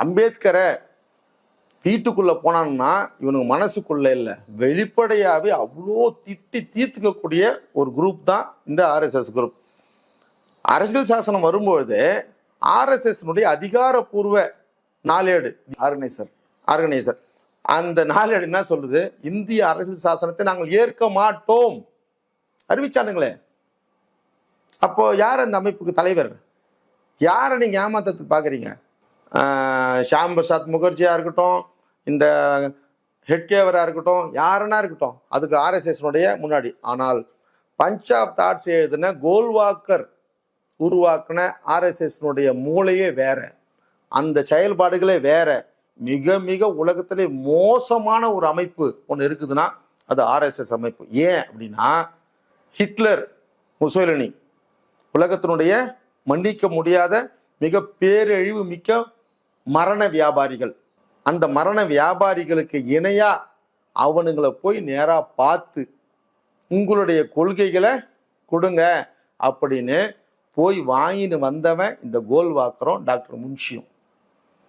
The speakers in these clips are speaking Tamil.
அம்பேத்கரை வீட்டுக்குள்ள போனான்னா இவனுக்கு மனசுக்குள்ள இல்லை, வெளிப்படையாவே அவ்வளோ திட்டி தீர்த்துக்கக்கூடிய ஒரு குரூப் தான் இந்த ஆர்எஸ்எஸ் குரூப். அரசியல் சாசனம் வரும்பொழுது ஆர்எஸ்எஸ் அதிகாரப்பூர்வ நாளேடு ஆர்கனைசர் அந்த நாளேடு என்ன சொல்லுது, இந்திய அரசியல் சாசனத்தை நாங்கள் ஏற்க மாட்டோம் அறிவிச்சானுங்களே. அப்போ யார் அந்த அமைப்புக்கு தலைவர்? யாரை நீங்க ஏமாத்தத்துக்கு பாக்குறீங்க? ஷாம் பிரசாத் முகர்ஜியா இருக்கட்டும், இந்த ஹெட்கேவரா இருக்கட்டும், யாருன்னா இருக்கட்டும், அதுக்கு ஆர்எஸ்எஸ் முன்னாடி. ஆனால் பஞ்சாப் தாட்ஸ் எழுதின கோல்வாக்கர் உருவாக்கின ஆர்எஸ்எஸ் மூளையே வேற, அந்த செயல்பாடுகளே வேற. மிக மிக உலகத்திலே மோசமான ஒரு அமைப்பு ஒன்று இருக்குதுன்னா அது ஆர்எஸ்எஸ் அமைப்பு. ஏன் அப்படின்னா, ஹிட்லர், முசோலினி உலகத்தினுடைய மன்னிக்க முடியாத மிக பேரழிவு மிக்க மரண வியாபாரிகள். அந்த மரண வியாபாரிகளுக்கு இணையா அவனுங்களை போய் நேரா பார்த்து உங்களுடைய கொள்கைகளை கொடுங்க அப்படின்னு போய் வாங்கின்னு வந்தவன் இந்த கோல்வாக்கரும் டாக்டர் முன்ஷியும்.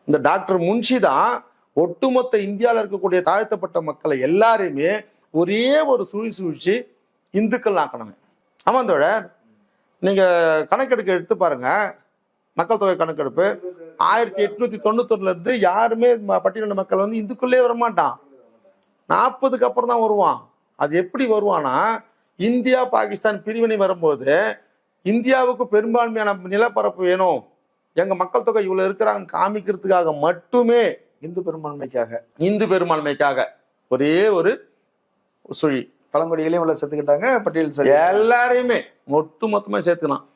இந்த டாக்டர் முன்ஷி தான் ஒட்டுமொத்த இந்தியாவில் இருக்கக்கூடிய தாழ்த்தப்பட்ட மக்களை எல்லாரையுமே ஒரே ஒரு சூழ்ச்சி இந்துக்கள் ஆக்கணுங்க. ஆமாம் தோழர், நீங்க கணக்கெடுக்க எடுத்து பாருங்க, மக்கள் தொகை கணக்கெடுப்பு 1891 இருந்து யாருமே பட்டியலின மக்கள் இந்துக்குள்ளே வரமாட்டான். 40க்கு அப்புறம் தான் வருவான். அது எப்படி வருவானா, இந்தியா பாகிஸ்தான் பிரிவினை வரும்போது இந்தியாவுக்கு பெரும்பான்மையான நிலப்பரப்பு வேணும், எங்க மக்கள் தொகை இவ்வளவு இருக்கிறாங்கன்னு காமிக்கிறதுக்காக மட்டுமே இந்து பெரும்பான்மைக்காக ஒரே ஒரு சுழி பழங்குடிகளையும் உள்ள சேர்த்துக்கிட்டாங்க, பட்டியல் எல்லாரையுமே ஒட்டு மொத்தமா சேர்த்துக்கலாம்.